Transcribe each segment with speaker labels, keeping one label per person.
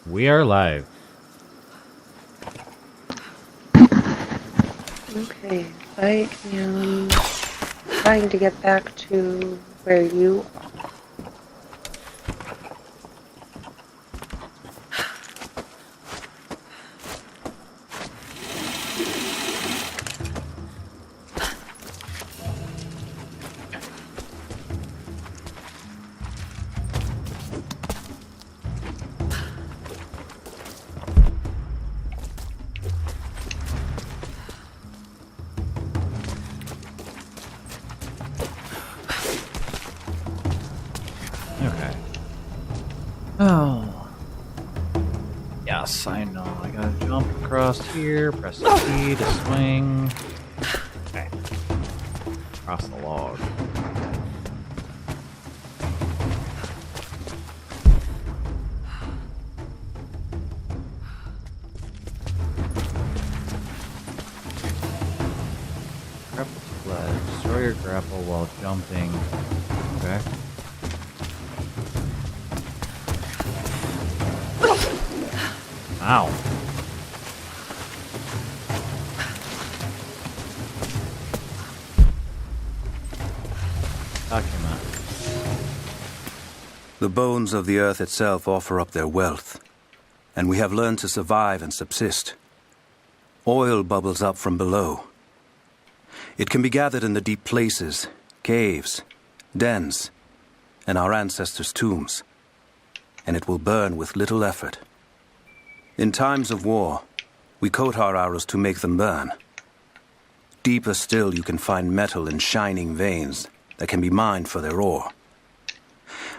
Speaker 1: We are live.
Speaker 2: Okay, I am trying to get back to where you are.
Speaker 1: Okay. Oh. Yes, I know. I gotta jump across here, press E to swing. Okay. Across the log. Grapple sled. Destroy your grapple while jumping. Okay. Ow. Document.
Speaker 3: The bones of the earth itself offer up their wealth, and we have learned to survive and subsist. Oil bubbles up from below. It can be gathered in the deep places, caves, dens, and our ancestors' tombs, and it will burn with little effort. In times of war, we coat our arrows to make them burn. Deeper still, you can find metal in shining veins that can be mined for their ore.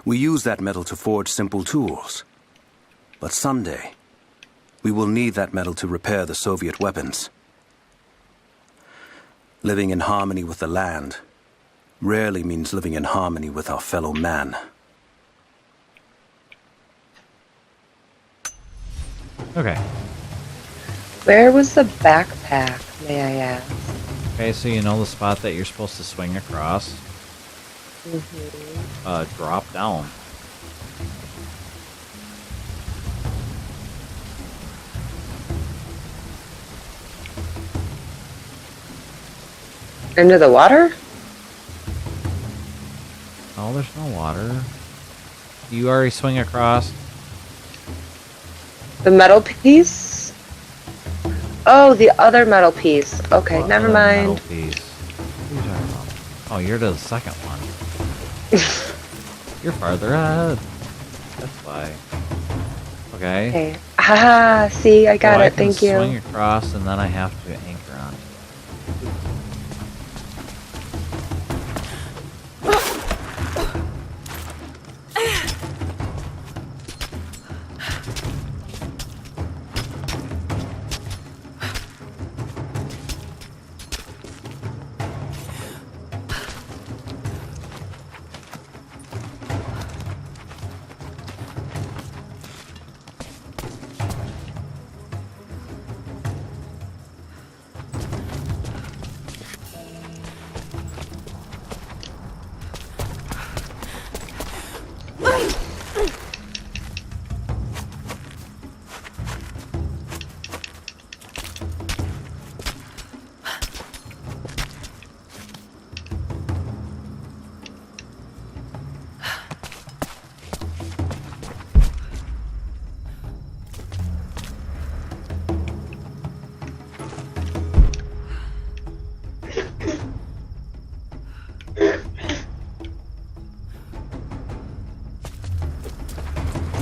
Speaker 3: We use that metal to forge simple tools. But someday, we will need that metal to repair the Soviet weapons. Living in harmony with the land rarely means living in harmony with our fellow man.
Speaker 1: Okay.
Speaker 2: Where was the backpack, may I ask?
Speaker 1: Okay, so you know the spot that you're supposed to swing across? Drop down.
Speaker 2: Into the water?
Speaker 1: Oh, there's no water. You already swing across?
Speaker 2: The metal piece? Oh, the other metal piece. Okay,
Speaker 1: What
Speaker 2: never
Speaker 1: other
Speaker 2: mind.
Speaker 1: metal piece? What are you talking about? Oh, you're to the second one. You're farther ahead. That's why. Okay.
Speaker 2: Okay. Ah, see, I got
Speaker 1: So
Speaker 2: it.
Speaker 1: I can
Speaker 2: Thank you.
Speaker 1: swing across and then I have to anchor on it.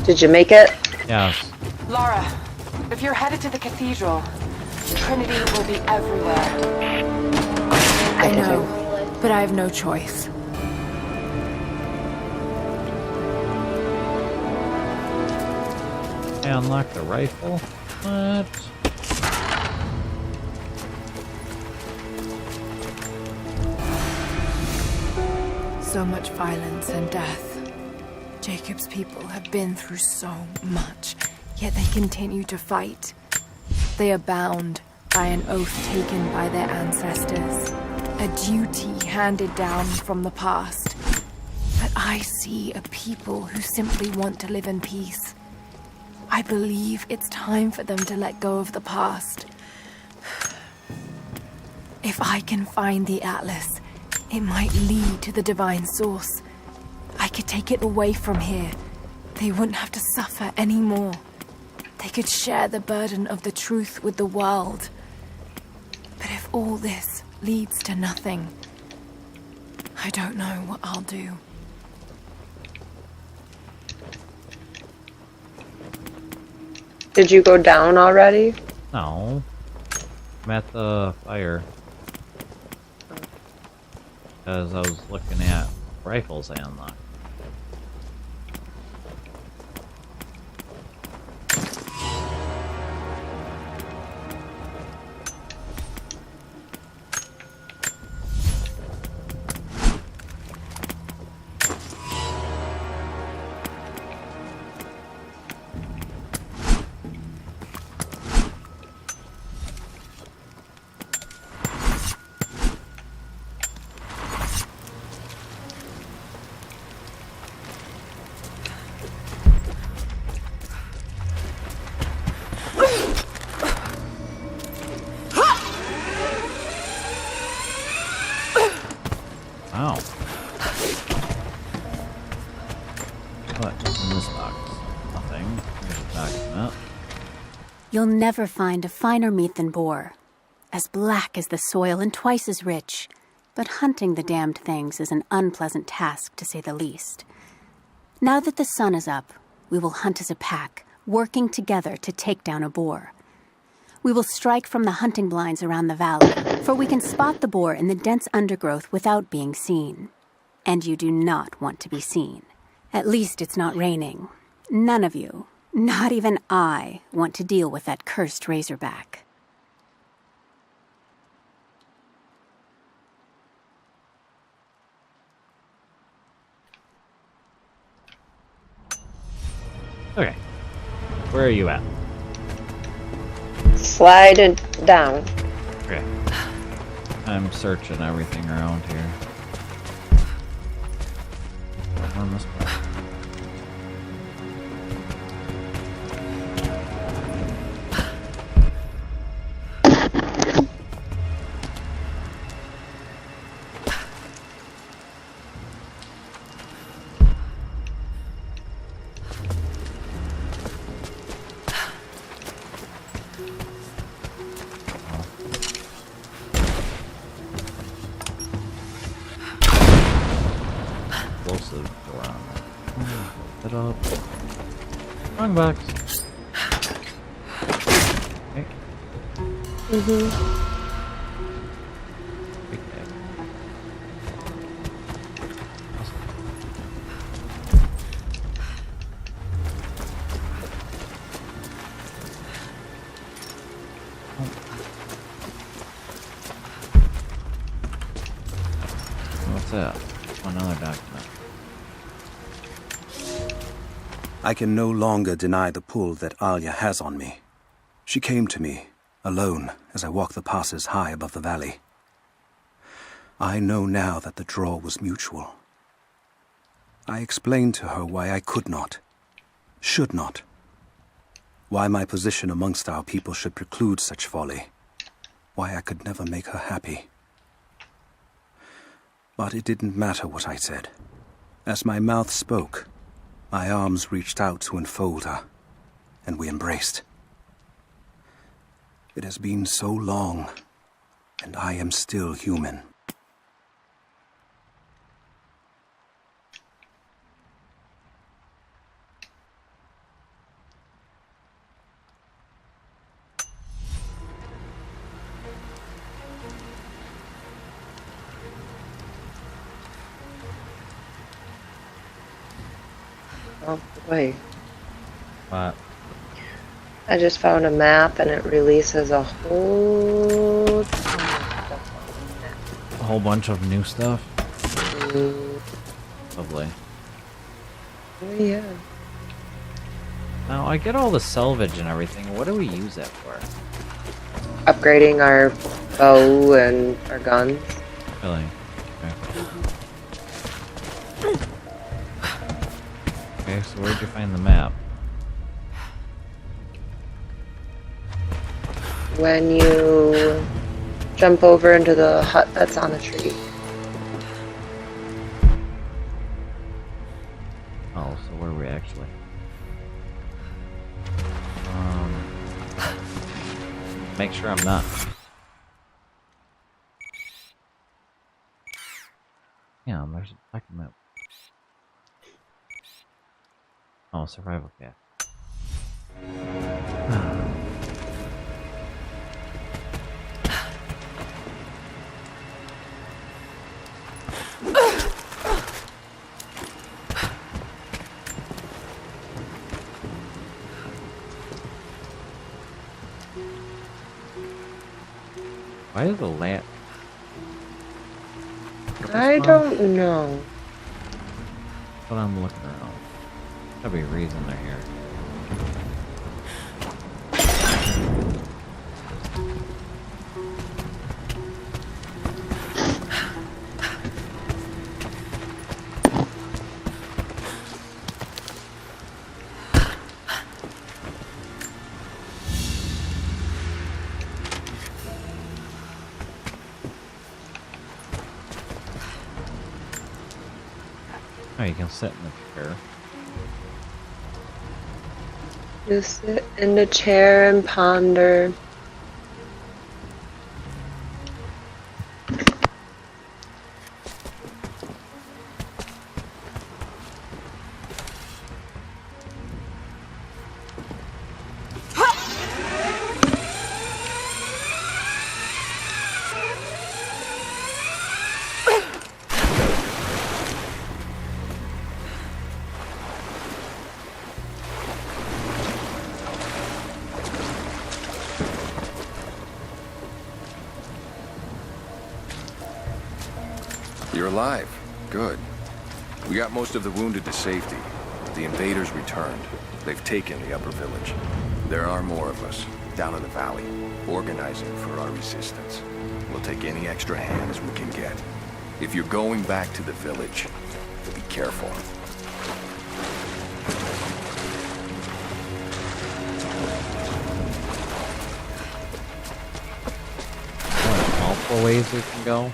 Speaker 2: Did you make it?
Speaker 1: Yes.
Speaker 4: Lara, if you're headed to the cathedral, Trinity will be everywhere.
Speaker 5: I know, but I have no choice.
Speaker 1: I unlocked the rifle. What?
Speaker 5: So much violence and death. Jacob's people have been through so much, yet they continue to fight. They are bound by an oath taken by their ancestors, a duty handed down from the past. But I see a people who simply want to live in peace. I believe it's time for them to let go of the past. If I can find the Atlas, it might lead to the divine source. I could take it away from here. They wouldn't have to suffer anymore. They could share the burden of the truth with the world. But if all this leads to nothing, I don't know what I'll do.
Speaker 2: Did you go down already?
Speaker 1: No. I'm at the fire. Because I was looking at rifles I unlocked. Wow. What's in this box? Nothing. Here's a document.
Speaker 6: You'll never find a finer meat than boar. As black as the soil and twice as rich. But hunting the damned things is an unpleasant task, to say the least. Now that the sun is up, we will hunt as a pack, working together to take down a boar. We will strike from the hunting blinds around the valley, for we can spot the boar in the dense undergrowth without being seen. And you do not want to be seen. At least it's not raining. None of you, not even I, want to deal with that cursed razorback.
Speaker 1: Okay. Where are you at?
Speaker 2: Slide it down.
Speaker 1: Okay. I'm searching everything around here. On this one. Explosive door on that. Put it up. Wrong box. Okay. Big bag. Awesome. What's that? Another document.
Speaker 3: I can no longer deny the pull that Alia has on me. She came to me, alone, as I walked the passes high above the valley. I know now that the draw was mutual. I explained to her why I could not, should not, why my position amongst our people should preclude such folly, why I could never make her happy. But it didn't matter what I said. As my mouth spoke, my arms reached out to enfold her, and we embraced. It has been so long, and I am still human.
Speaker 2: Oh boy.
Speaker 1: What?
Speaker 2: I just found a map and it releases a whole ton of stuff
Speaker 1: A whole bunch of new stuff?
Speaker 2: on the map.
Speaker 1: Lovely.
Speaker 2: Oh yeah.
Speaker 1: Now, I get all the salvage and everything. What do we use that for?
Speaker 2: Upgrading our bow and our guns.
Speaker 1: Really? Okay. Okay, so where'd you find the map?
Speaker 2: when you jump over into the hut that's on the tree.
Speaker 1: Oh, so where are we actually? Make sure I'm not. Yeah, there's a document. Oh, survival cat. Why is the lamp?
Speaker 2: I don't know.
Speaker 1: That's what I'm looking around. There'll be a reason they're here. Oh, you can sit in the chair.
Speaker 2: Just sit in the chair and ponder.
Speaker 7: You're alive. Good. We got most of the wounded to safety. The invaders returned. They've taken the upper village. There are more of us, down in the valley, organizing for our resistance. We'll take any extra hands we can get. If you're going back to the village, be careful.
Speaker 1: Multiple ways we can go.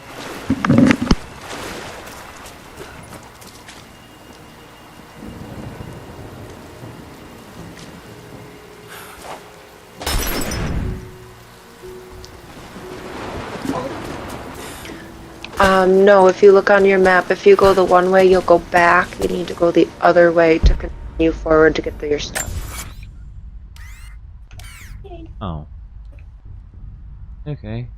Speaker 2: No, if you look on your map, if you go the one way, you'll go back. You need to go the other way to continue forward to get to your stuff.
Speaker 1: Oh. Okay.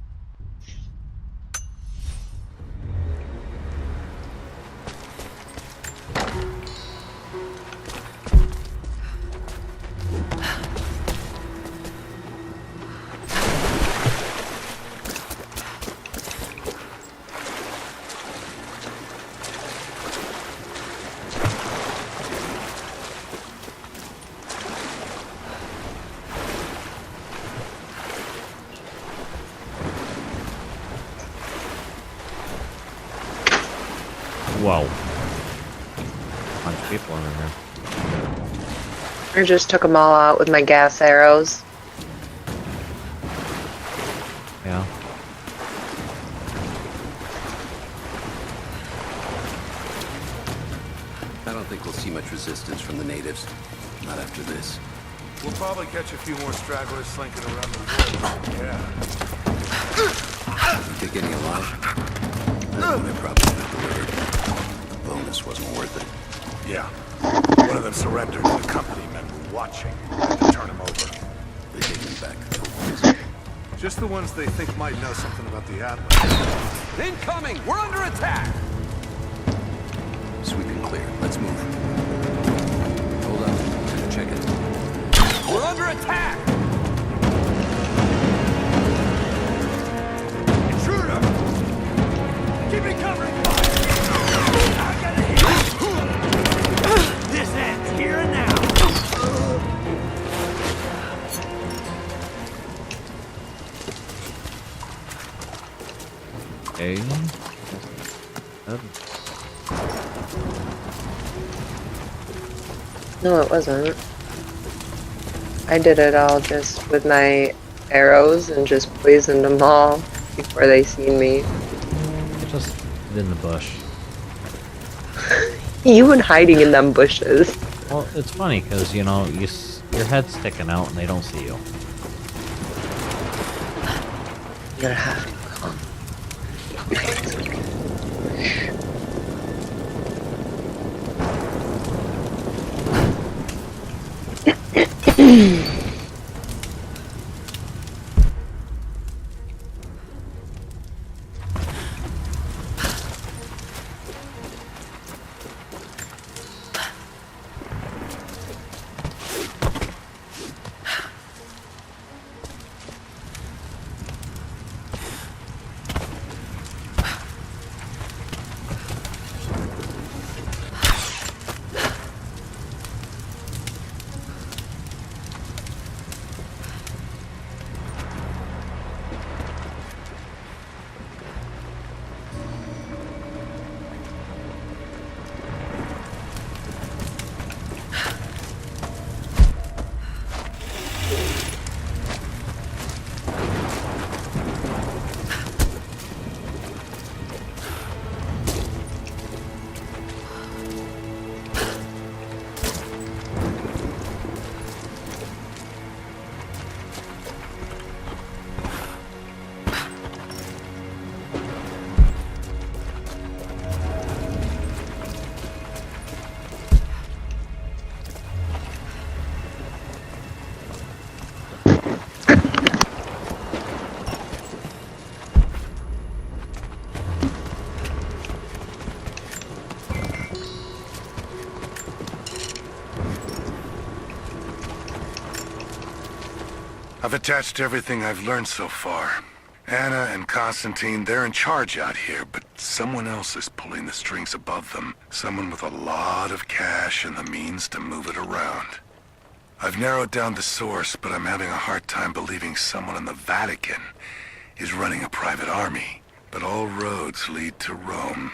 Speaker 1: Whoa. Bunch of people in here.
Speaker 2: I just took them all out with my gas arrows.
Speaker 1: Yeah.
Speaker 3: I don't think we'll see much resistance from the natives. Not after this.
Speaker 8: We'll probably catch a few more stragglers slinking around the woods. Yeah.
Speaker 3: You think any alive? They probably got delivered. The bonus wasn't worth it.
Speaker 8: Yeah. One of them surrendered and the company men were watching. Had to turn him over.
Speaker 3: They take them back.
Speaker 8: Just the ones they think might know something about the Atlas.
Speaker 7: Incoming! We're under attack!
Speaker 3: Sweep and clear. Let's move. Hold on. Check it.
Speaker 7: We're under attack! Intruder! Keep it covering fire! I gotta hit! This ends here and now!
Speaker 1: Okay.
Speaker 2: No, it wasn't. I did it all just with my arrows and just poisoned them all before they seen me.
Speaker 1: Just get in the bush.
Speaker 2: You and hiding in them bushes.
Speaker 1: Well, it's funny because you know your head's sticking out and they don't see you.
Speaker 2: You're gonna have to come.
Speaker 8: I've attached everything I've learned so far. Anna and Constantine, they're in charge out here, but someone else is pulling the strings above them. Someone with a lot of cash and the means to move it around. I've narrowed down the source, but I'm having a hard time believing someone in the Vatican is running a private army. But all roads lead to Rome.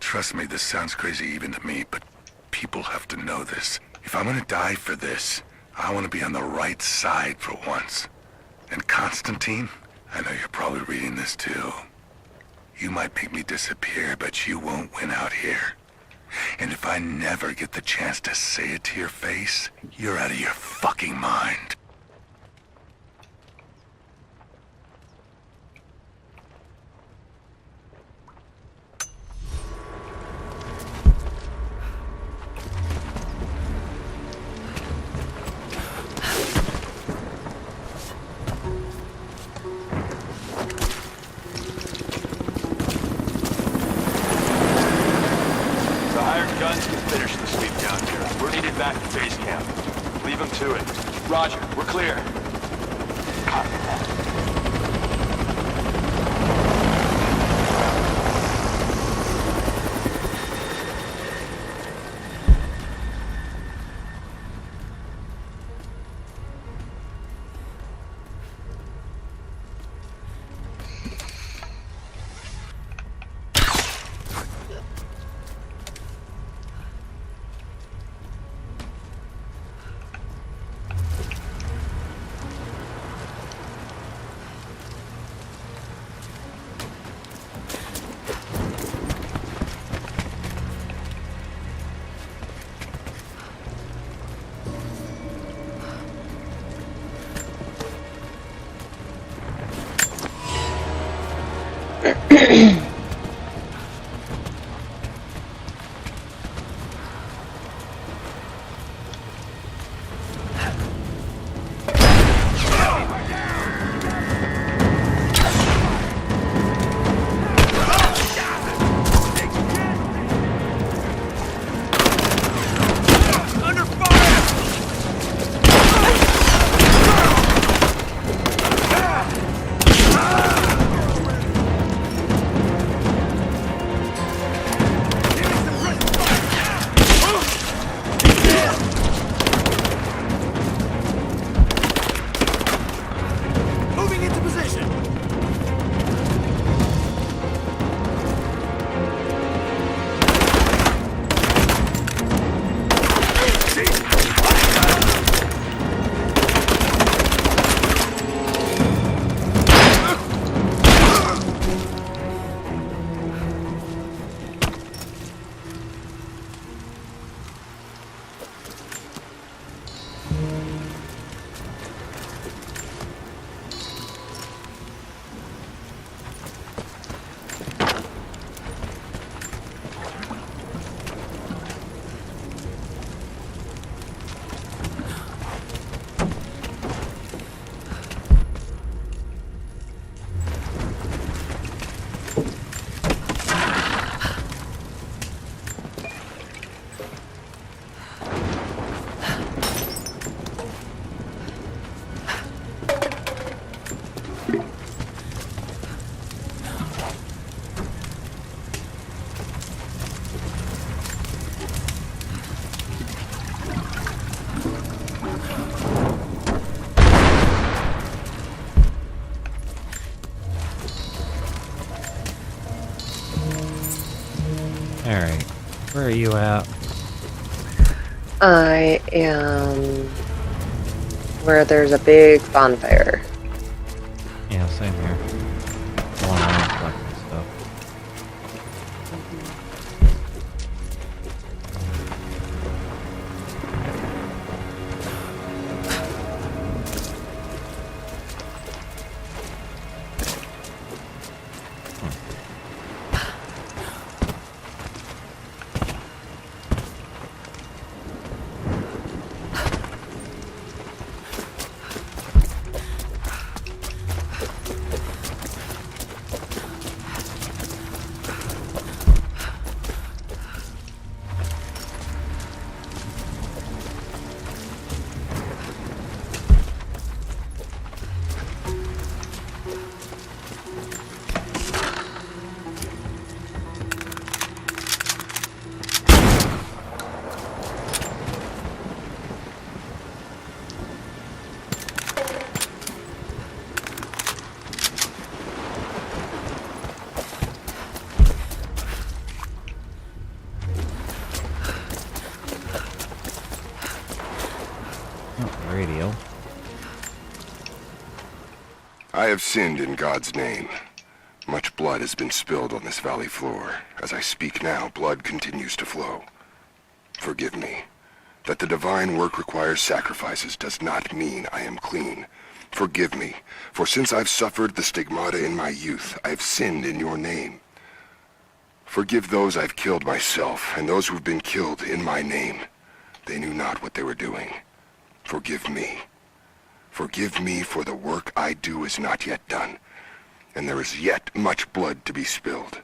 Speaker 8: Trust me, this sounds crazy even to me, but people have to know this. If I'm gonna die for this, I want to be on the right side for once. And Constantine, I know you're probably reading this too. You might make me disappear, but you won't win out here. And if I never get the chance to say it to your face, you're out of your fucking mind.
Speaker 9: Roger, we're clear. Copy that.
Speaker 1: Alright. Where are you at?
Speaker 2: I am where there's a big bonfire.
Speaker 1: Yeah, same here. Going around collecting stuff. Oh, radio.
Speaker 7: I have sinned in God's name. Much blood has been spilled on this valley floor. As I speak now, blood continues to flow. Forgive me. That the divine work requires sacrifices does not mean I am clean. Forgive me, for since I've suffered the stigmata in my youth, I have sinned in your name. Forgive those I've killed myself, and those who've been killed in my name. They knew not what they were doing. Forgive me. Forgive me, for the work I do is not yet done, and there is yet much blood to be spilled.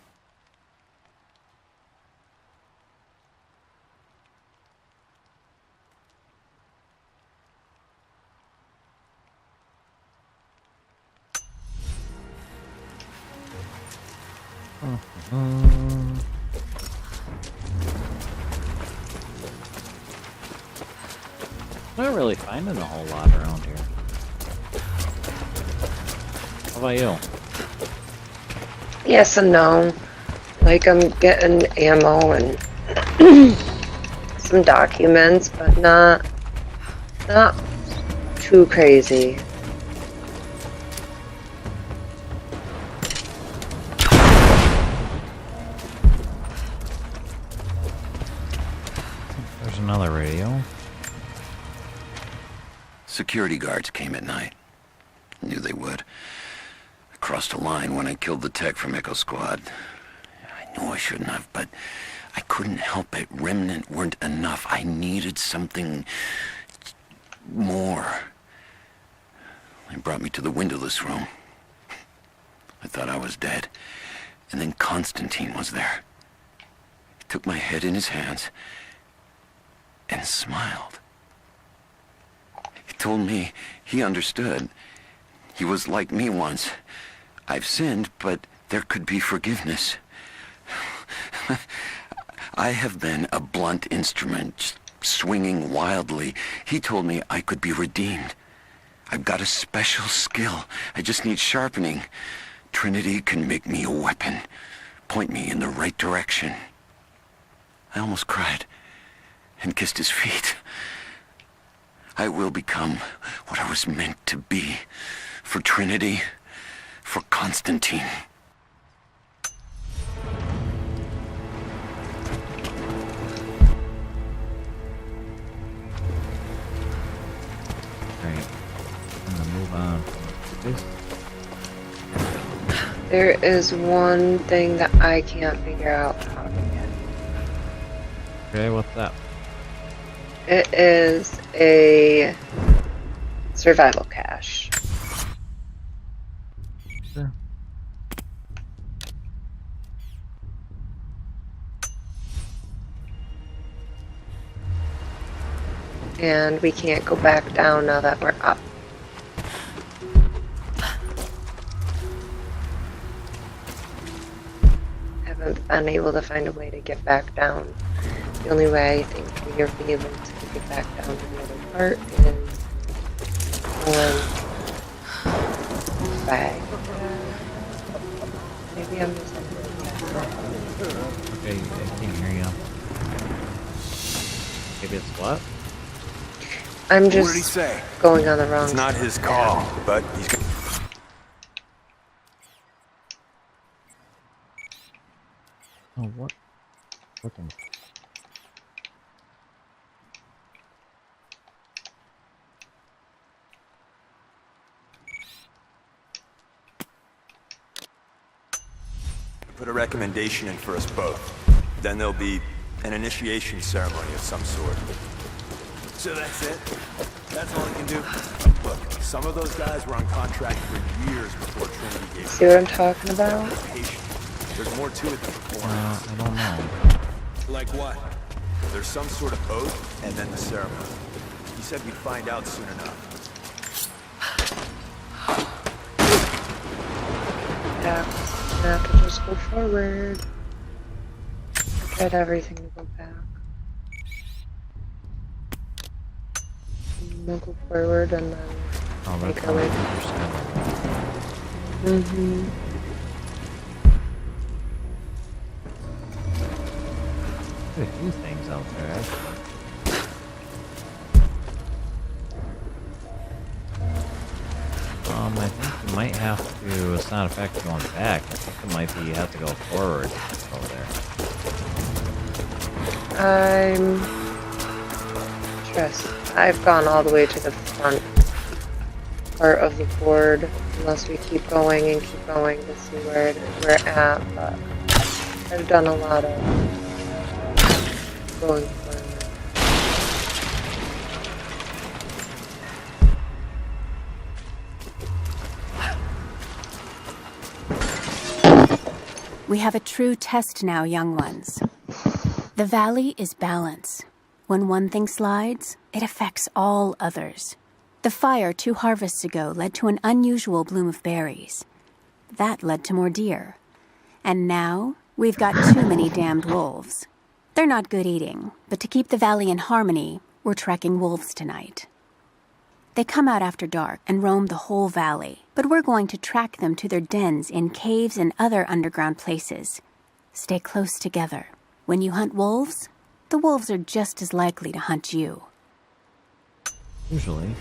Speaker 1: I'm not really finding a whole lot around here. How about you?
Speaker 2: Yes and no. Like, I'm getting ammo and some documents, but not too crazy.
Speaker 1: There's another radio.
Speaker 3: Security guards came at night. Knew they would. I crossed a line when I killed the tech from Echo Squad. I knew I shouldn't have, but I couldn't help it. Remnant weren't enough. I needed something more. They brought me to the windowless room. I thought I was dead. And then Constantine was there. He took my head in his hands and smiled. He told me he understood. He was like me once. I've sinned, but there could be forgiveness. I have been a blunt instrument, swinging wildly. He told me I could be redeemed. I've got a special skill. I just need sharpening. Trinity can make me a weapon, point me in the right direction. I almost cried and kissed his feet. I will become what I was meant to be. For Trinity, for Constantine.
Speaker 1: Alright. I'm gonna move on from this.
Speaker 2: There is one thing that I can't figure out how to get.
Speaker 1: Okay, what's that?
Speaker 2: It is a survival cache.
Speaker 1: Sure.
Speaker 2: And we can't go back down now that we're up. Haven't been able to find a way to get back down. The only way I think we are be able to get back down to the other part is one bag. Maybe I'm missing it.
Speaker 1: Okay, I can't hear you. Maybe it's what?
Speaker 2: I'm
Speaker 7: What did he
Speaker 2: just
Speaker 7: say?
Speaker 2: going on the wrong
Speaker 7: It's not
Speaker 2: side.
Speaker 7: his call, but he's gonna...
Speaker 1: Oh, what? Looking.
Speaker 10: Put a recommendation in for us both. Then there'll be an initiation ceremony of some sort.
Speaker 7: So that's it? That's all he can do?
Speaker 10: Look, some of those guys were on contract for years before Trinity gave
Speaker 2: See what I'm talking about?
Speaker 10: patient. There's more to it than performance.
Speaker 1: I don't know.
Speaker 10: Like what? There's some sort of oath and then the ceremony. He said we'd find out soon enough.
Speaker 2: Yeah, I'm gonna have to just go forward. I tried everything to go back. We'll go forward and then
Speaker 1: Oh,
Speaker 2: make
Speaker 1: that's
Speaker 2: our way. Mm-hmm.
Speaker 1: There's a few things out there, actually. I think you might have to, it's not effective going back. I think it might be you have to go forward over there.
Speaker 2: I'm stressed. I've gone all the way to the front part of the board, unless we keep going and keep going to see where we're at, but I've done a lot of going forward.
Speaker 6: We have a true test now, young ones. The valley is balance. When one thing slides, it affects all others. The fire 2 harvests ago led to an unusual bloom of berries. That led to more deer. And now, we've got too many damned wolves. They're not good eating, but to keep the valley in harmony, we're tracking wolves tonight. They come out after dark and roam the whole valley, but we're going to track them to their dens in caves and other underground places. Stay close together. When you hunt wolves, the wolves are just as likely to hunt you.
Speaker 1: Usually.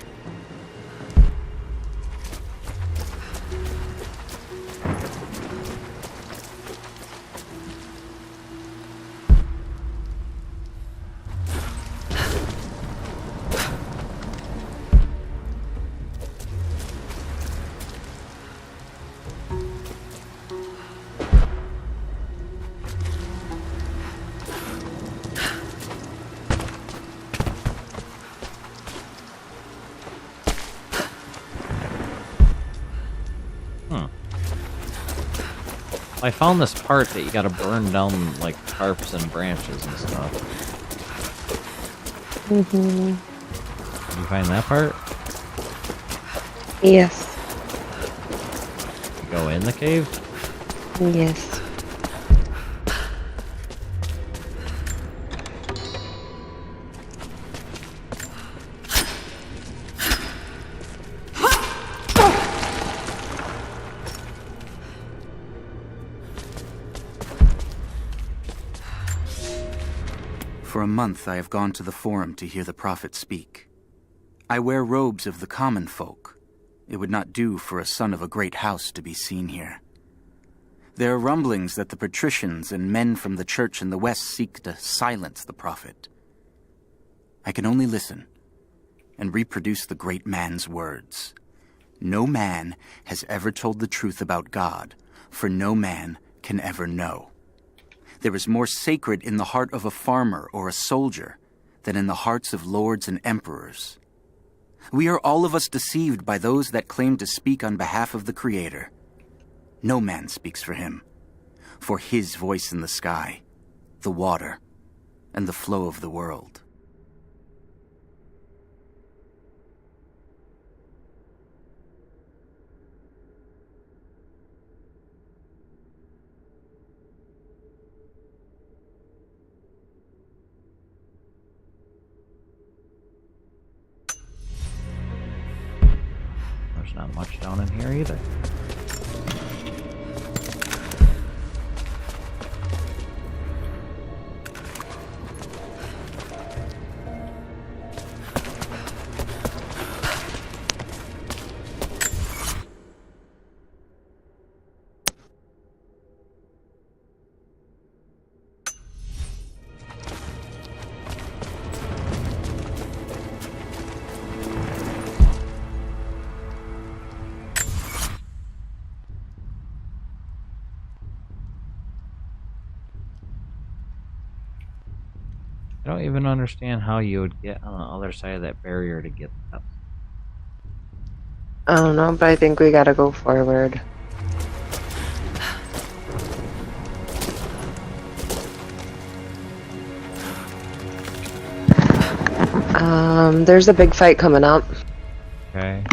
Speaker 1: I found this part that you gotta burn down, like, tarps and branches and stuff.
Speaker 2: Mm-hmm.
Speaker 1: Did you find that part?
Speaker 2: Yes.
Speaker 1: You go in the cave?
Speaker 2: Yes.
Speaker 3: For a month I have gone to the Forum to hear the Prophet speak. I wear robes of the common folk. It would not do for a son of a great house to be seen here. There are rumblings that the patricians and men from the church in the west seek to silence the Prophet. I can only listen and reproduce the great man's words. No man has ever told the truth about God, for no man can ever know. There is more sacred in the heart of a farmer or a soldier than in the hearts of lords and emperors. We are all of us deceived by those that claim to speak on behalf of the Creator. No man speaks for him, for his voice in the sky, the water, and the flow of the world.
Speaker 1: There's not much down in here either. I don't even understand how you would get on the other side of that barrier to get that.
Speaker 2: I don't know, but I think we gotta go forward. There's a big fight coming up.
Speaker 1: Okay.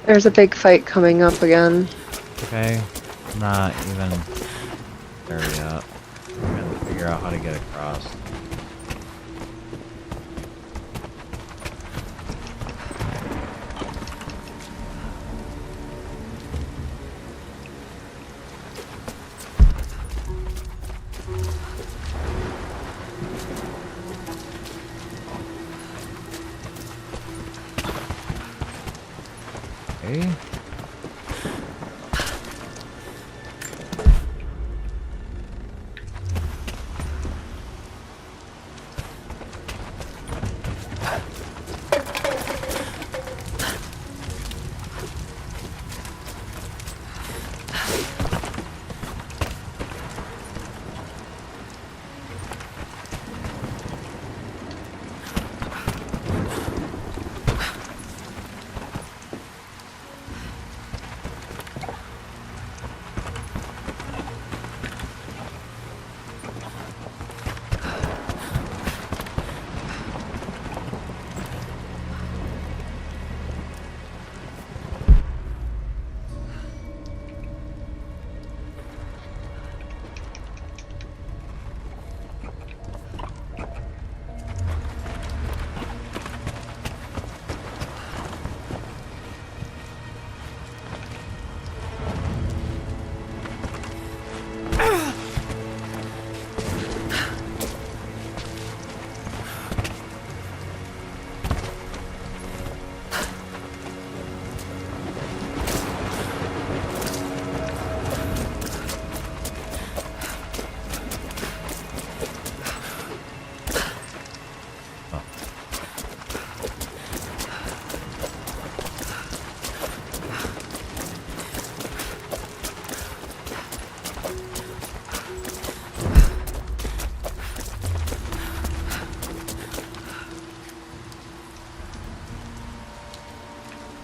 Speaker 2: There's a big fight coming up again.
Speaker 1: Okay. Not even there yet. I'm trying to figure out how to get across. Okay.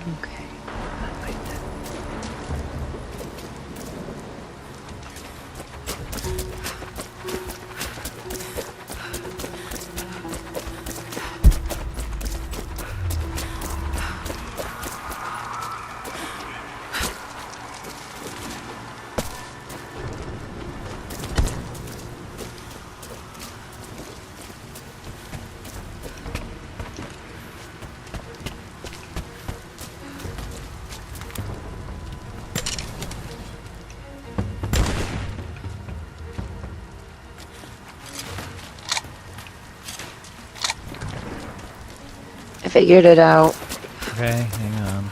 Speaker 2: Okay. I figured it out.
Speaker 1: Okay, hang on.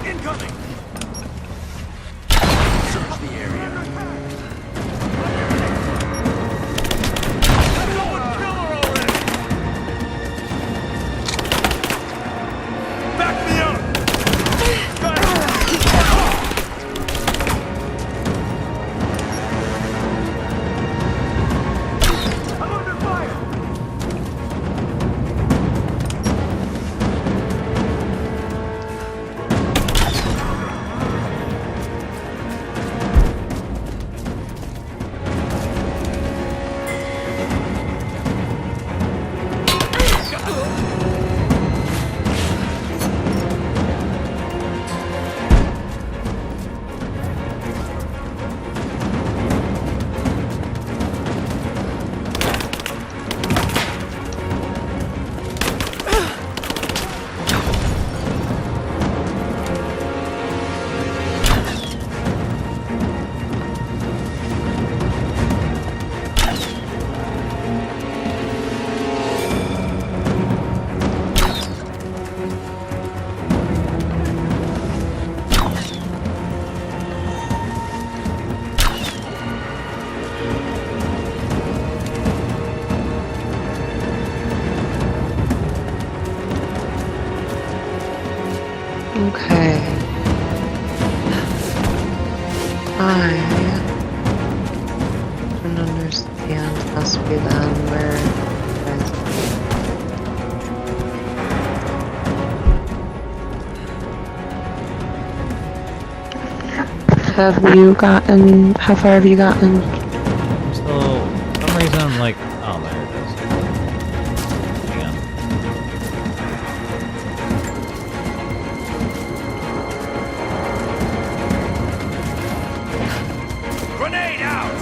Speaker 10: Incoming! Search the area. Someone kill her already! Back me up!
Speaker 2: How far have you gotten?
Speaker 1: I'm still, for some reason, I'm like, oh, there it is. Hang on.
Speaker 10: Grenade out!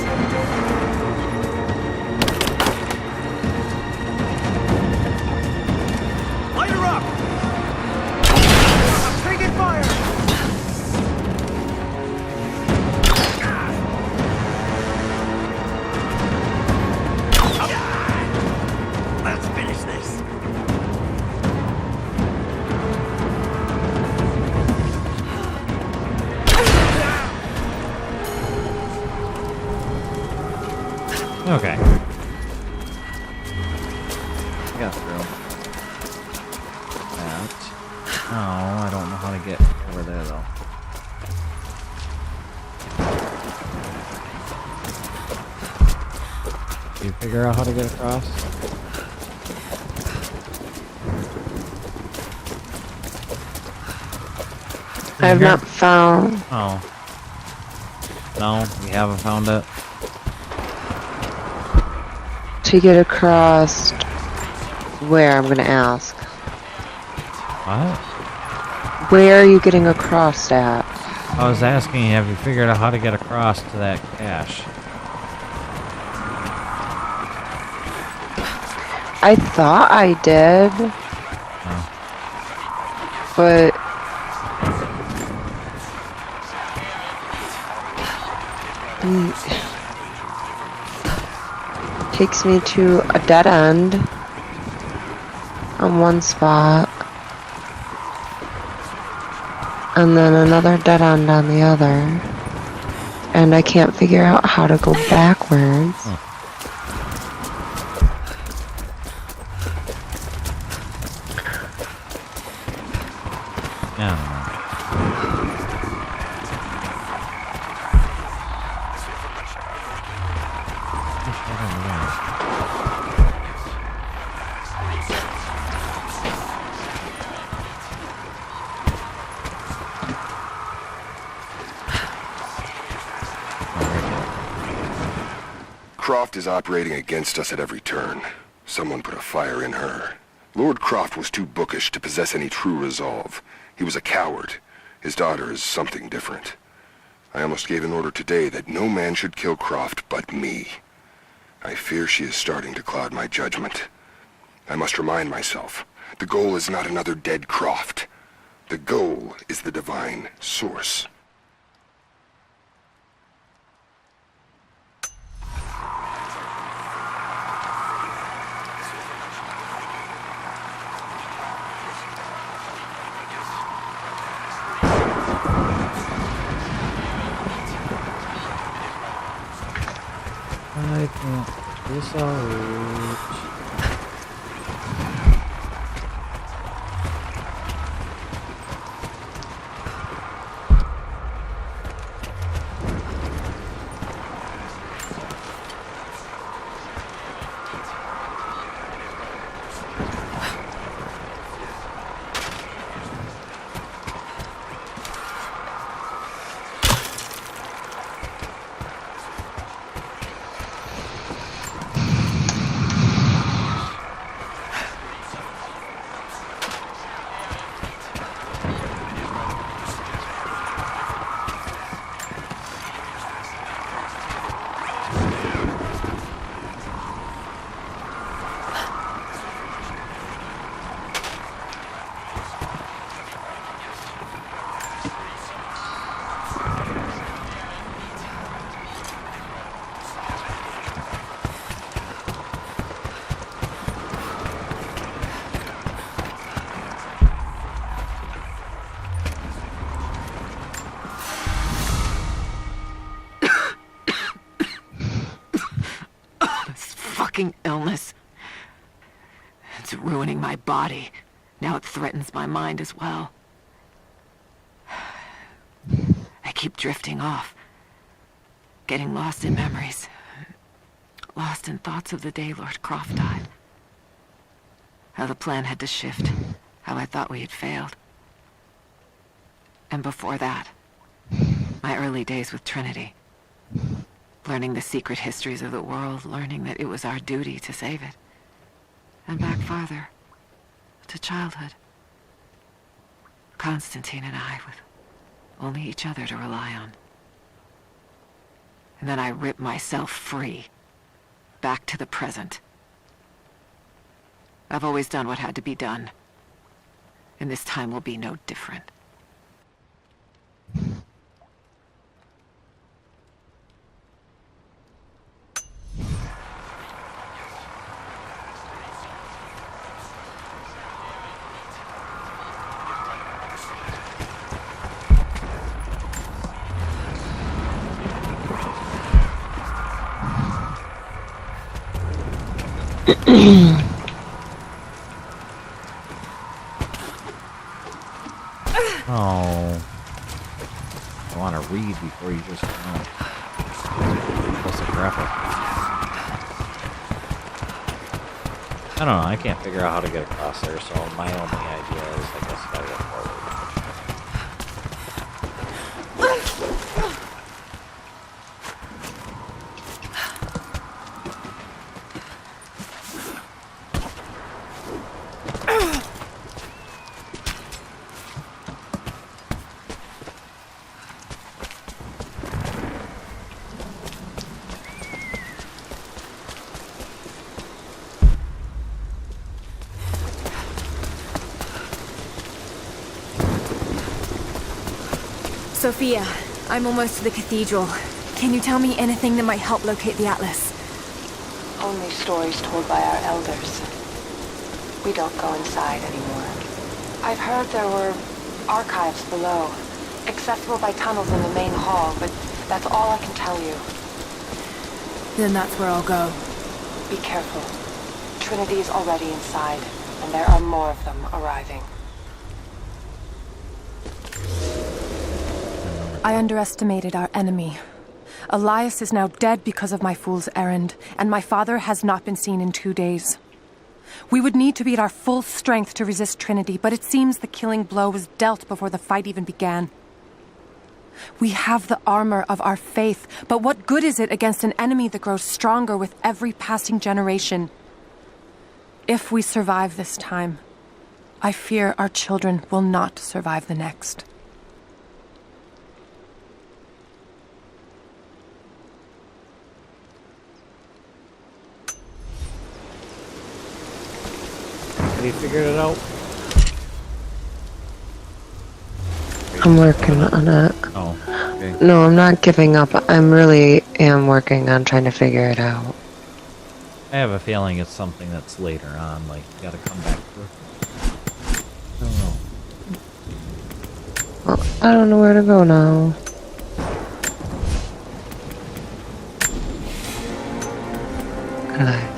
Speaker 10: Light her up! I'm taking fire! Let's finish this.
Speaker 1: Okay. I got through that. Oh, I don't know how to get over there though. Do you figure out how to get across?
Speaker 2: I have not found.
Speaker 1: Oh. No, we haven't found it.
Speaker 2: To get across. Where? I'm gonna ask.
Speaker 1: What?
Speaker 2: Where are you getting across at?
Speaker 1: I was asking, have you figured out how to get across to that cache?
Speaker 2: I thought I did.
Speaker 1: Oh.
Speaker 2: But takes me to a dead end on one spot, and then another dead end on the other, and I can't figure out how to go backwards.
Speaker 1: Huh. Yeah, I don't know.
Speaker 7: Croft is operating against us at every turn. Someone put a fire in her. Lord Croft was too bookish to possess any true resolve. He was a coward. His daughter is something different. I almost gave an order today that no man should kill Croft but me. I fear she is starting to cloud my judgment. I must remind myself, the goal is not another dead Croft. The goal is the divine source.
Speaker 1: I can't decide.
Speaker 4: Illness. It's ruining my body. Now it threatens my mind as well. I keep drifting off. Getting lost in memories. Lost in thoughts of the day Lord Croft died. How the plan had to shift. How I thought we had failed. And before that, My early days with Trinity. Learning the secret histories of the world, learning that it was our duty to save it. And back farther, to childhood. Constantine and I, with only each other to rely on. And then I ripped myself free, back to the present. I've always done what had to be done, and this time will be no different.
Speaker 1: Oh. I want to read before you just plus the graphic. I don't know, I can't figure out how to get across there, so my only idea is I guess I gotta go forward.
Speaker 5: Sophia, I'm almost to the cathedral. Can you tell me anything that might help locate the Atlas?
Speaker 11: Only stories told by our elders. We don't go inside anymore. I've heard there were archives below, accessible by tunnels in the main hall, but that's all I can tell you.
Speaker 5: Then that's where I'll go.
Speaker 11: Be careful. Trinity's already inside, and there are more of them arriving.
Speaker 5: I underestimated our enemy. Elias is now dead because of my fool's errand, and my father has not been seen in 2 days. We would need to be at our full strength to resist Trinity, but it seems the killing blow was dealt before the fight even began. We have the armor of our faith, but what good is it against an enemy that grows stronger with every passing generation? If we survive this time, I fear our children will not survive the next.
Speaker 1: You figured it out?
Speaker 2: I'm working on it.
Speaker 1: Oh, okay.
Speaker 2: No, I'm not giving up. I'm really am working on trying to figure it out.
Speaker 1: I have a feeling it's something that's later on, like, you gotta come back to it. I don't know.
Speaker 2: Well, I don't know where to go now. Could I?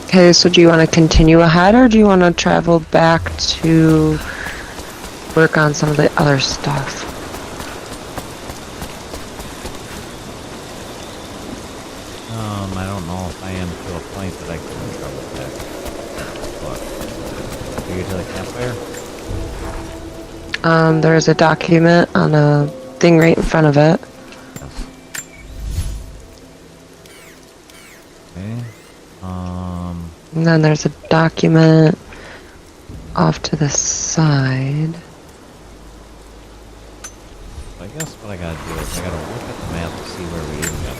Speaker 2: Okay, so do you want to continue ahead, or do you want to travel back to work on some of the other stuff?
Speaker 1: I don't know if I am to a point that I can travel back. But, are you to the campfire?
Speaker 2: There's a document on a thing right in front of it.
Speaker 1: Yes. Okay.
Speaker 2: And then there's a document off to the side.
Speaker 1: I guess what I gotta do is I gotta look at the map to see where we even got.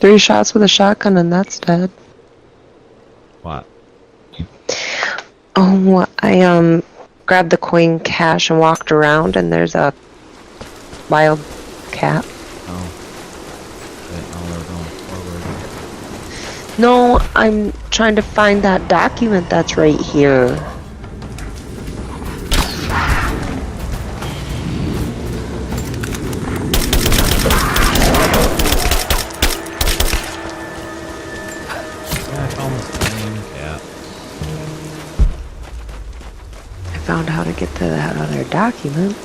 Speaker 2: 3 shots with a shotgun and that's dead.
Speaker 1: What?
Speaker 2: Oh, I grabbed the coin cache and walked around and there's a wild cat.
Speaker 1: Oh. Didn't know we were going forward.
Speaker 2: No, I'm trying to find that document that's right here.
Speaker 1: Yeah, I found the same cat.
Speaker 2: I found how to get to that other document.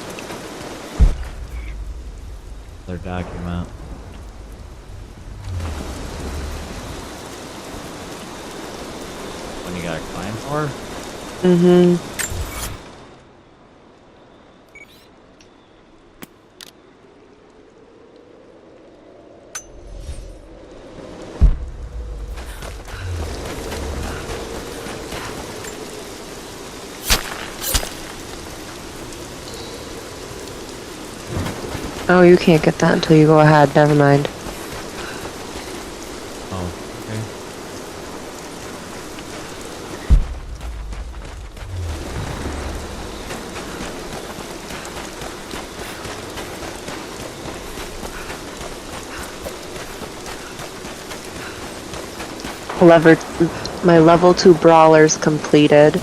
Speaker 1: Their document. When you gotta climb for?
Speaker 2: Mm-hmm. Oh, you can't get that until you go ahead. Never mind.
Speaker 1: Oh, okay.
Speaker 2: My level 2 brawler's completed.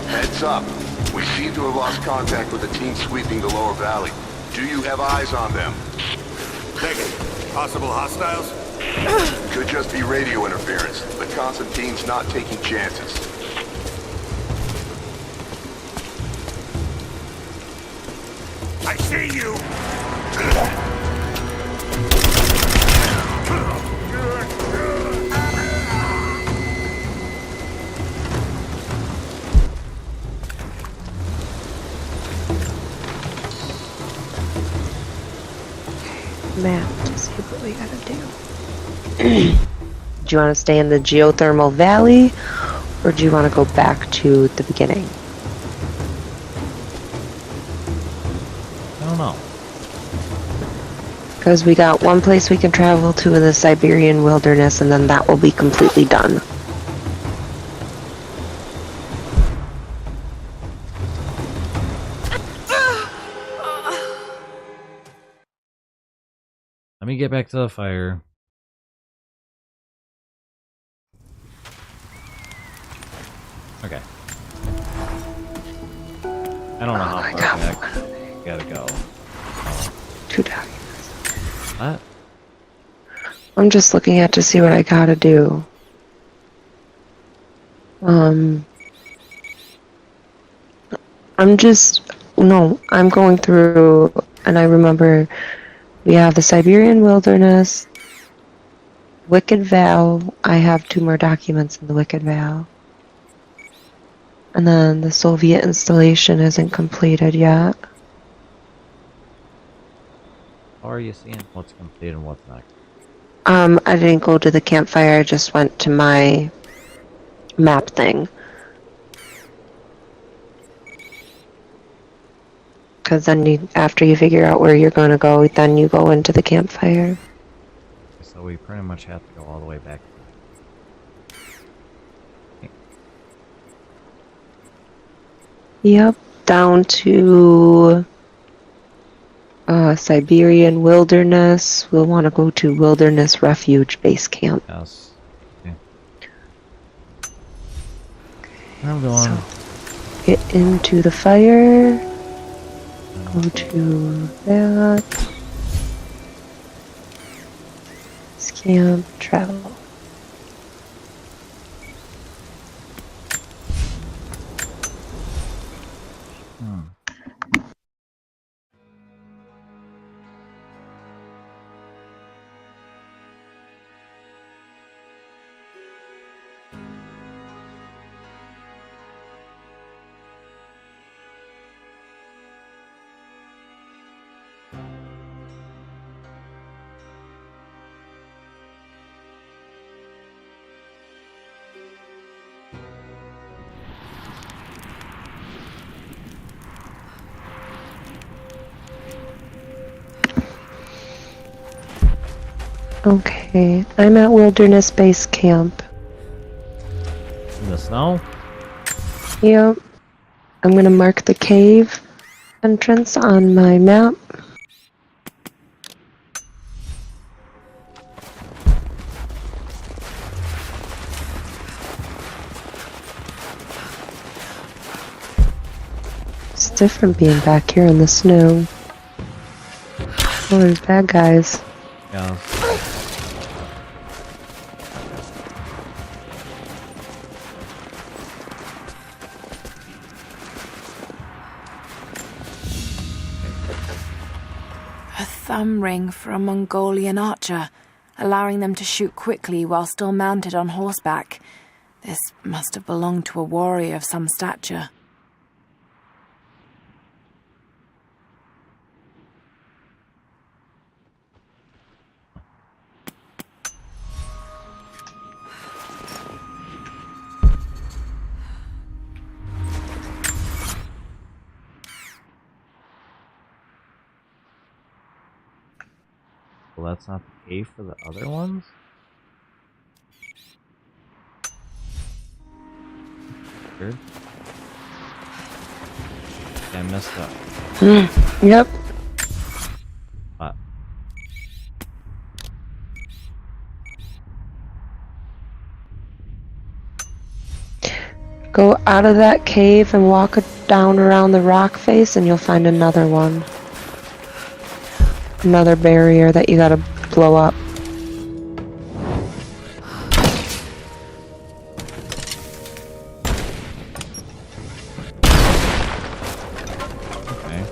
Speaker 8: Heads up. We seem to have lost contact with the team sweeping the lower valley. Do you have eyes on them?
Speaker 10: Negative. Possible hostiles?
Speaker 8: Could just be radio interference, but Constantine's not taking chances.
Speaker 10: I see you!
Speaker 2: Map to see what we gotta do. Do you want to stay in the geothermal valley, or do you want to go back to the beginning?
Speaker 1: I don't know.
Speaker 2: Because we got one place we can travel to in the Siberian wilderness, and then that will be completely done.
Speaker 1: Let me get back to the fire. Okay. I don't know how far back you gotta go.
Speaker 2: 2 documents.
Speaker 1: What?
Speaker 2: I'm just looking at to see what I gotta do. I'm going through, and I remember we have the Siberian wilderness, Wicked Vow. I have 2 more documents in the Wicked Vow. And then the Soviet installation isn't completed yet.
Speaker 1: How are you seeing what's complete and what's not?
Speaker 2: I didn't go to the campfire, I just went to my map thing. Because then after you figure out where you're going to go, then you go into the campfire.
Speaker 1: So we pretty much have to go all the way back.
Speaker 2: Yep, down to Siberian wilderness. We'll want to go to Wilderness Refuge Base Camp.
Speaker 1: Yes. Okay. I'm going.
Speaker 2: So, get into the fire. Go to that. Camp, travel. Okay, I'm at Wilderness Base Camp.
Speaker 1: In the snow?
Speaker 2: Yep. I'm gonna mark the cave entrance on my map. It's different being back here in the snow. Oh, there's bad guys.
Speaker 1: Yeah.
Speaker 5: A thumb ring for a Mongolian archer, allowing them to shoot quickly while still mounted on horseback. This must have belonged to a warrior of some stature.
Speaker 1: Well, that's not the cave for the other ones? Weird. I messed up.
Speaker 2: Yep.
Speaker 1: What?
Speaker 2: Go out of that cave and walk down around the rock face and you'll find another one. Another barrier that you gotta blow up.
Speaker 1: Okay.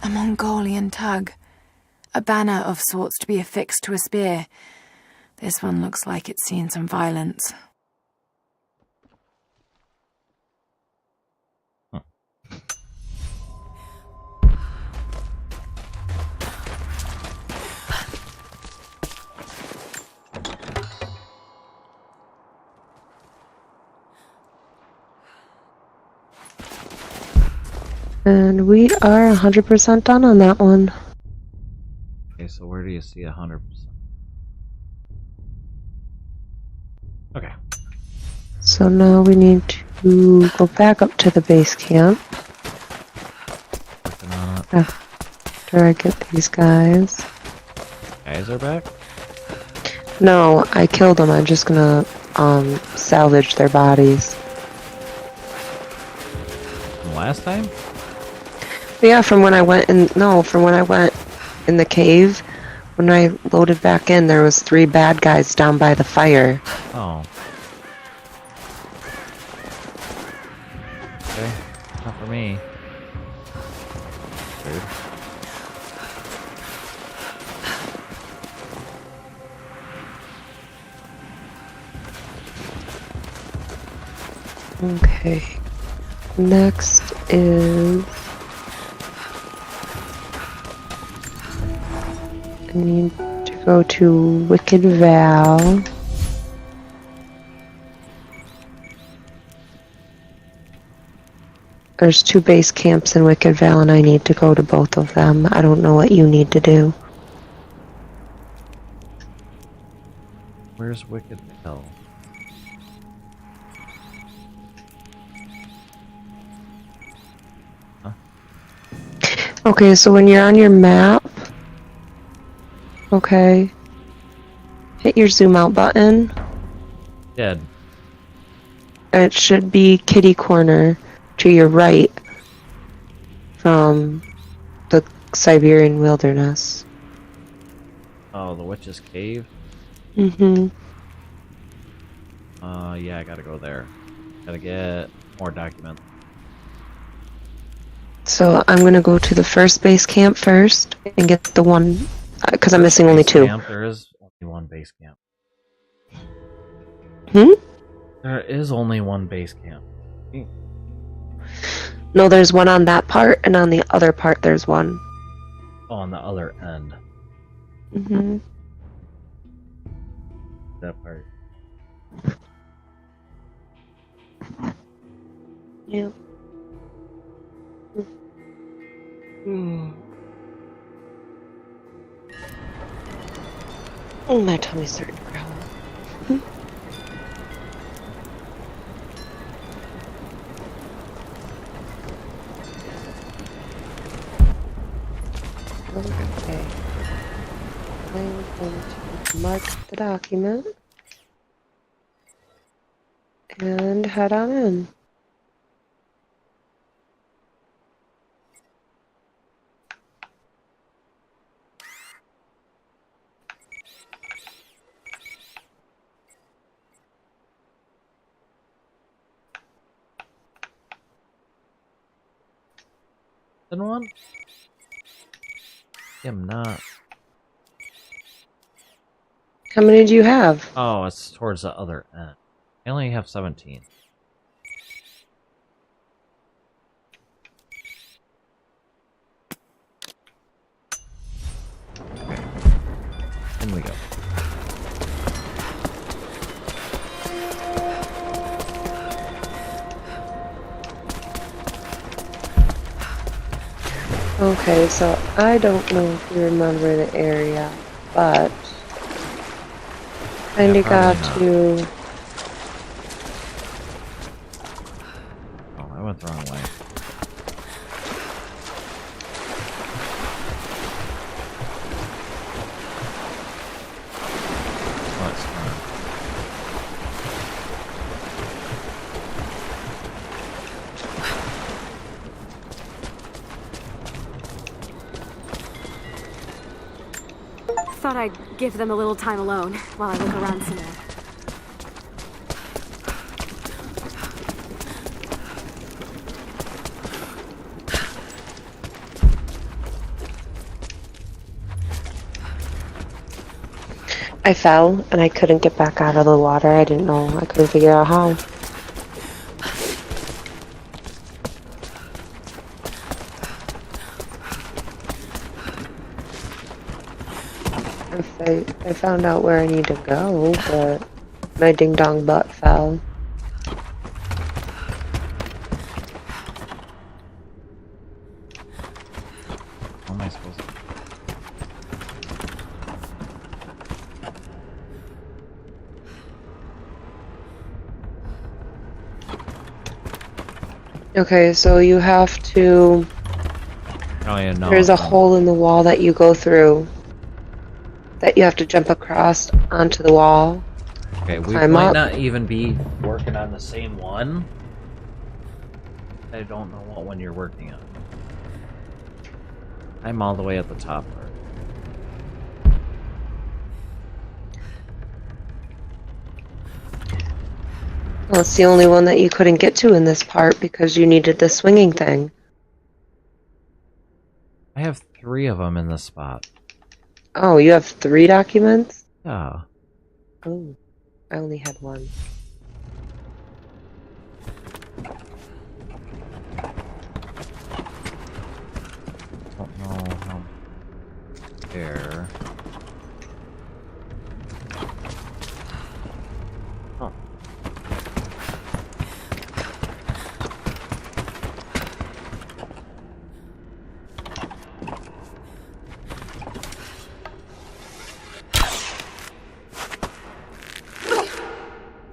Speaker 5: A Mongolian tug. A banner of sorts to be affixed to a spear. This one looks like it's seen some violence.
Speaker 2: And we are 100% done on that one.
Speaker 1: Okay, so where do you see 100%? Okay.
Speaker 2: So now we need to go back up to the base camp.
Speaker 1: Working on it.
Speaker 2: After I get these guys.
Speaker 1: Guys are back?
Speaker 2: No, I killed them. I'm just gonna salvage their bodies.
Speaker 1: From last time?
Speaker 2: But yeah, from when I went in. No, from when I went in the cave. When I loaded back in, there was 3 bad guys down by the fire.
Speaker 1: Oh. Okay. Not for me. Weird.
Speaker 2: Okay. Next is... I need to go to Wicked Val. There's 2 base camps in Wicked Val and I need to go to both of them. I don't know what you need to do.
Speaker 1: Where's Wicked Val? Huh?
Speaker 2: Okay, so when you're on your map, okay, hit your zoom out button.
Speaker 1: Dead.
Speaker 2: It should be kitty corner to your right from the Siberian wilderness.
Speaker 1: Oh, the Witch's Cave?
Speaker 2: Mm-hmm.
Speaker 1: Yeah, I gotta go there. Gotta get more documents.
Speaker 2: So I'm gonna go to the first base camp first and get the one, because I'm missing only 2.
Speaker 1: Camp, there is only one base camp. There is only one base camp.
Speaker 2: No, there's one on that part, and on the other part there's one.
Speaker 1: Oh, on the other end.
Speaker 2: Mm-hmm.
Speaker 1: that part.
Speaker 2: Yep. Oh, my tummy's starting to growl. Okay. I'm going to mark the document and head on in.
Speaker 1: Then one? I'm not.
Speaker 2: How many do you have?
Speaker 1: Oh, it's towards the other end. I only have 17. Okay. In we go.
Speaker 2: Okay, so I don't know if you remember the area, but kinda got to.
Speaker 1: Oh, I went the wrong way. Oh, it's fine.
Speaker 12: Thought I'd give them a little time alone while I look around some more.
Speaker 2: I fell and I couldn't get back out of the water. I didn't know. I couldn't figure out how. I found out where I need to go, but my ding dong butt fell.
Speaker 1: How am I supposed to?
Speaker 2: Okay, so you have to.
Speaker 1: Oh yeah, no.
Speaker 2: There's a hole in the wall that you go through. That you have to jump across onto the wall.
Speaker 1: Okay, we
Speaker 2: climb
Speaker 1: might
Speaker 2: up.
Speaker 1: not even be working on the same one. I don't know what one you're working on. I'm all the way at the top part.
Speaker 2: Well, it's the only one that you couldn't get to in this part because you needed the swinging thing.
Speaker 1: I have 3 of them in this spot.
Speaker 2: Oh, you have 3 documents?
Speaker 1: Yeah.
Speaker 2: Oh, I only had 1.
Speaker 1: Don't know how. There. Huh.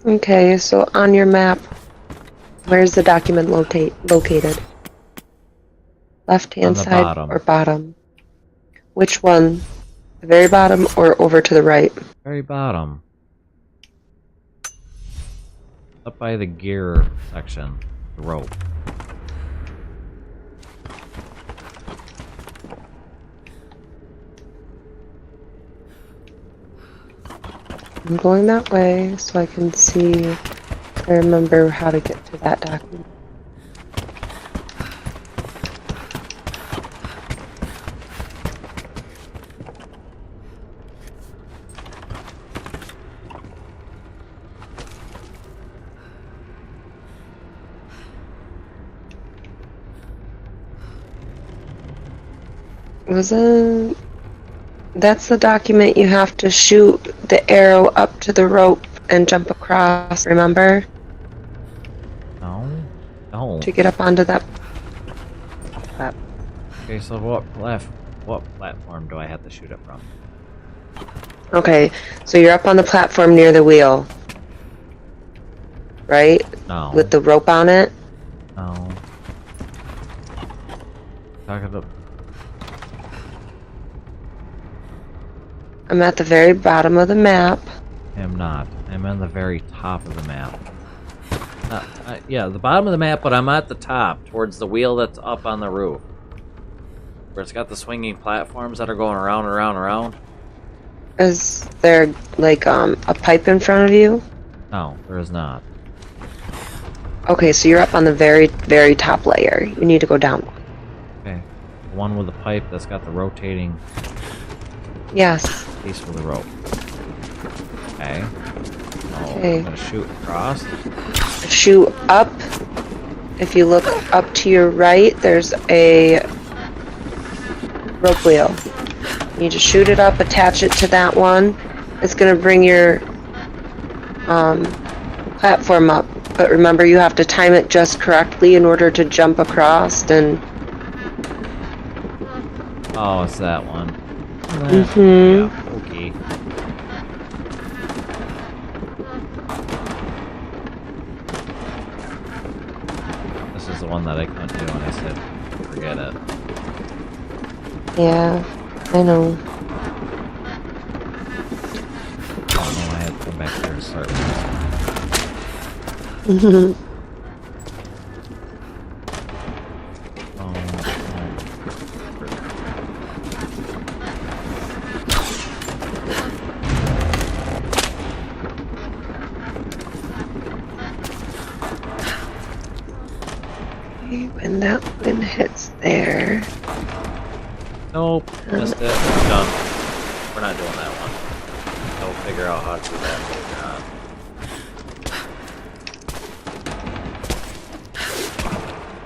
Speaker 2: Okay, so on your map, where's the document located? Left-hand
Speaker 1: On the
Speaker 2: side
Speaker 1: bottom.
Speaker 2: or bottom? Which one? The very bottom or over to the right?
Speaker 1: Very bottom. Up by the gear section. The rope.
Speaker 2: I'm going that way so I can see if I remember how to get to that document. Wasn't... That's the document you have to shoot the arrow up to the rope and jump across, remember?
Speaker 1: No. No.
Speaker 2: To get up onto that.
Speaker 1: Okay, so what platform do I have to shoot it from?
Speaker 2: Okay, so you're up on the platform near the wheel. Right?
Speaker 1: No.
Speaker 2: With the rope on it?
Speaker 1: No. Talking about.
Speaker 2: I'm at the very bottom of the map.
Speaker 1: I'm not. I'm on the very top of the map. Yeah, the bottom of the map, but I'm at the top, towards the wheel that's up on the roof. Where it's got the swinging platforms that are going around and around and around.
Speaker 2: Is there, like, a pipe in front of you?
Speaker 1: No, there is not.
Speaker 2: Okay, so you're up on the very, very top layer. You need to go down.
Speaker 1: Okay. The one with the pipe that's got the rotating
Speaker 2: Yes.
Speaker 1: piece for the rope. Okay. Oh,
Speaker 2: Okay.
Speaker 1: I'm gonna shoot across.
Speaker 2: Shoot up. If you look up to your right, there's a rope wheel. You need to shoot it up, attach it to that one. It's gonna bring your platform up. But remember, you have to time it just correctly in order to jump across and...
Speaker 1: Oh, it's that one.
Speaker 2: Mm-hmm.
Speaker 1: Yeah, okay. This is the one that I couldn't do and I said, forget it.
Speaker 2: Yeah, I know.
Speaker 1: Oh no, I had to come back there and start with this one.
Speaker 2: Mm-hmm. When that one hits there...
Speaker 1: Nope, missed it. Done. We're not doing that one. I'll figure out how to do that later on.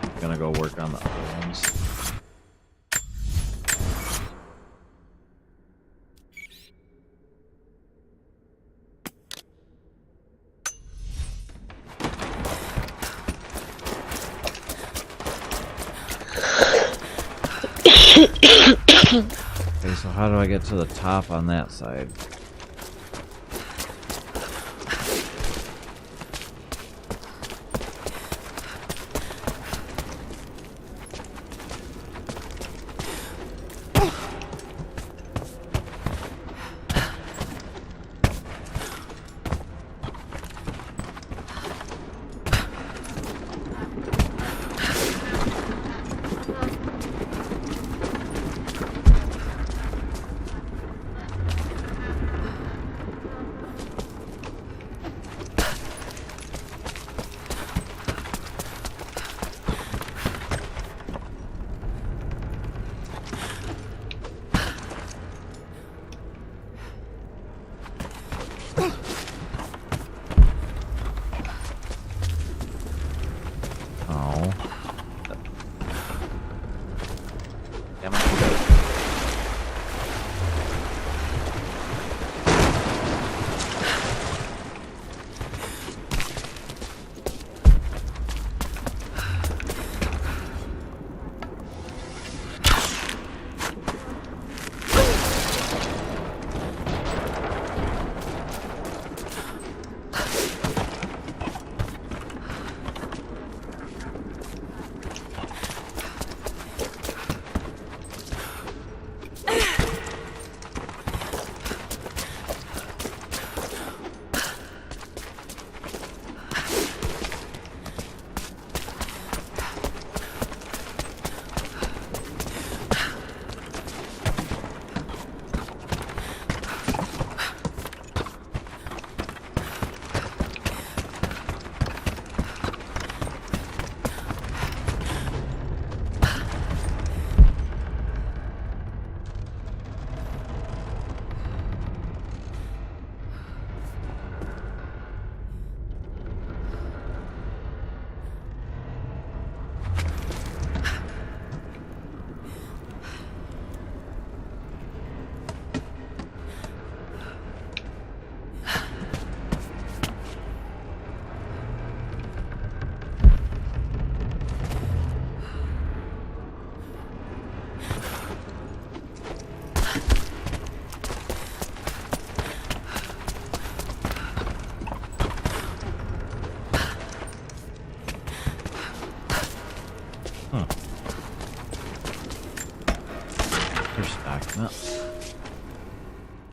Speaker 1: I'm gonna go work on the other ones. Okay, so how do I get to the top on that side?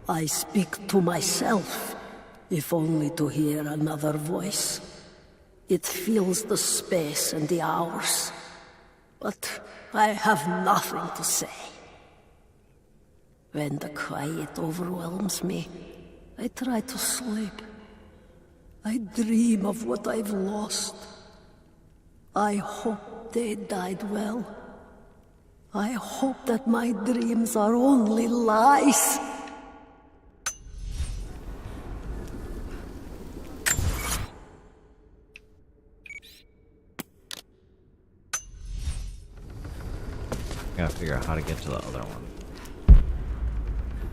Speaker 13: I speak to myself, if only to hear another voice. It fills the space and the hours, but I have nothing to say. When the quiet overwhelms me, I try to sleep. I dream of what I've lost. I hope they died well. I hope that my dreams are only lies.
Speaker 1: Gotta figure out how to get to the other one.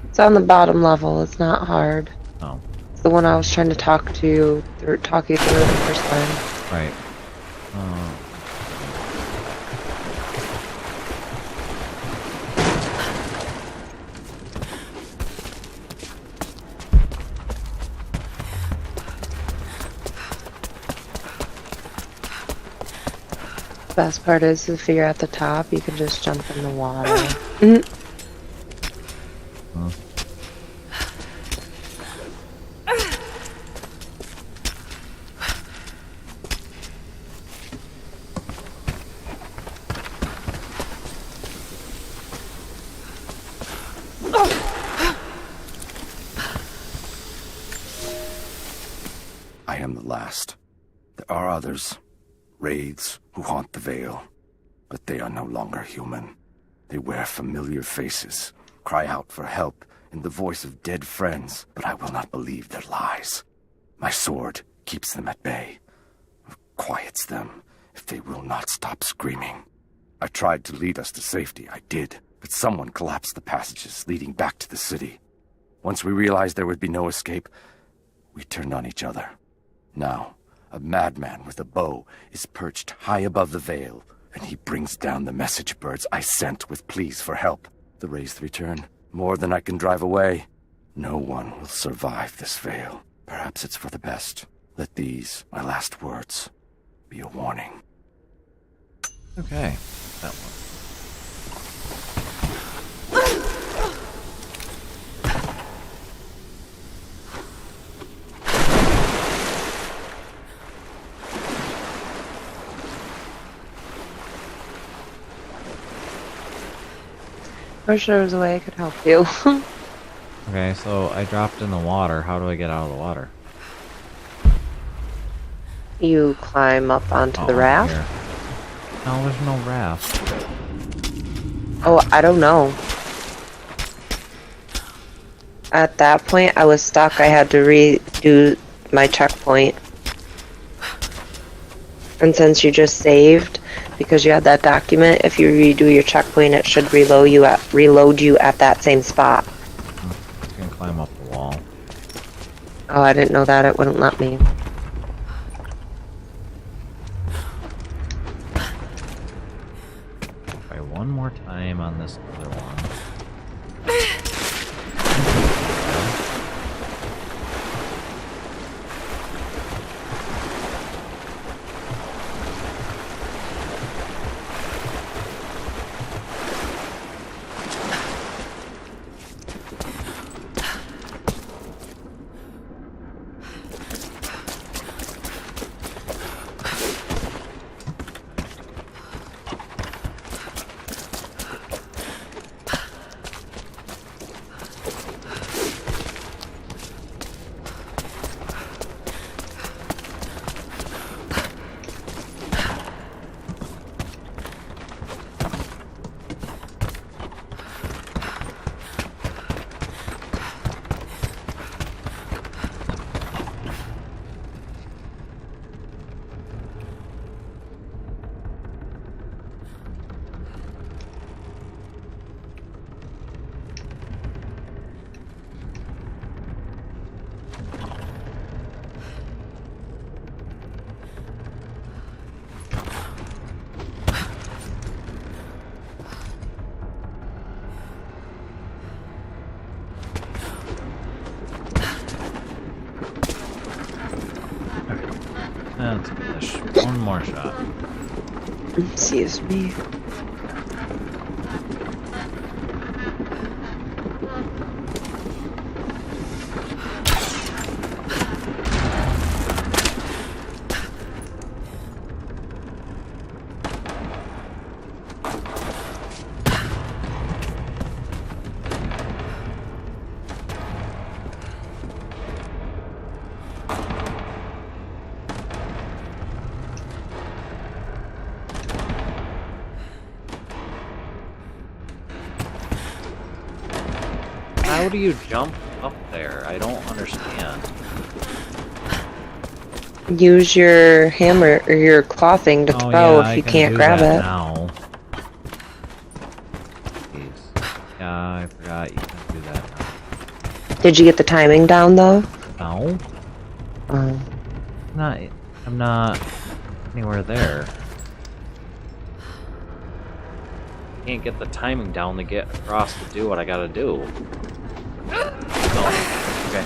Speaker 2: It's on the bottom level. It's not hard.
Speaker 1: Oh.
Speaker 2: It's the one I was trying to talk you through the first time.
Speaker 1: Right.
Speaker 2: Best part is to figure out the top, you can just jump in the water.
Speaker 3: I am the last. There are others. Wraiths who haunt the Vale. But they are no longer human. They wear familiar faces, cry out for help in the voice of dead friends, but I will not believe their lies. My sword keeps them at bay, quiets them if they will not stop screaming. I tried to lead us to safety, I did, but someone collapsed the passages leading back to the city. Once we realized there would be no escape, we turned on each other. Now, a madman with a bow is perched high above the Vale, and he brings down the message birds I sent with pleas for help. The Wraiths return, more than I can drive away. No one will survive this Vale. Perhaps it's for the best. Let these, my last words, be a warning.
Speaker 1: Okay, that one.
Speaker 2: I wish there was a way I could help you.
Speaker 1: Okay, so I dropped in the water. How do I get out of the water?
Speaker 2: You climb up onto the raft?
Speaker 1: Here. No, there's no raft.
Speaker 2: Oh, I don't know. At that point, I was stuck. I had to redo my checkpoint. And since you just saved, because you had that document, if you redo your checkpoint, it should reload you at that same spot.
Speaker 1: You can climb up the wall.
Speaker 2: Oh, I didn't know that. It wouldn't let me.
Speaker 1: Try one more time on this other one. That's a finish. One more shot.
Speaker 2: Excuse me.
Speaker 1: How do you jump up there? I don't understand.
Speaker 2: Use your hammer or your claw thing to throw if you can't grab it.
Speaker 1: Now. Jeez. Yeah, I forgot you can do that now.
Speaker 2: Did you get the timing down though?
Speaker 1: No.
Speaker 2: Oh.
Speaker 1: I'm not anywhere there. Can't get the timing down to get across to do what I gotta do. Oh, okay.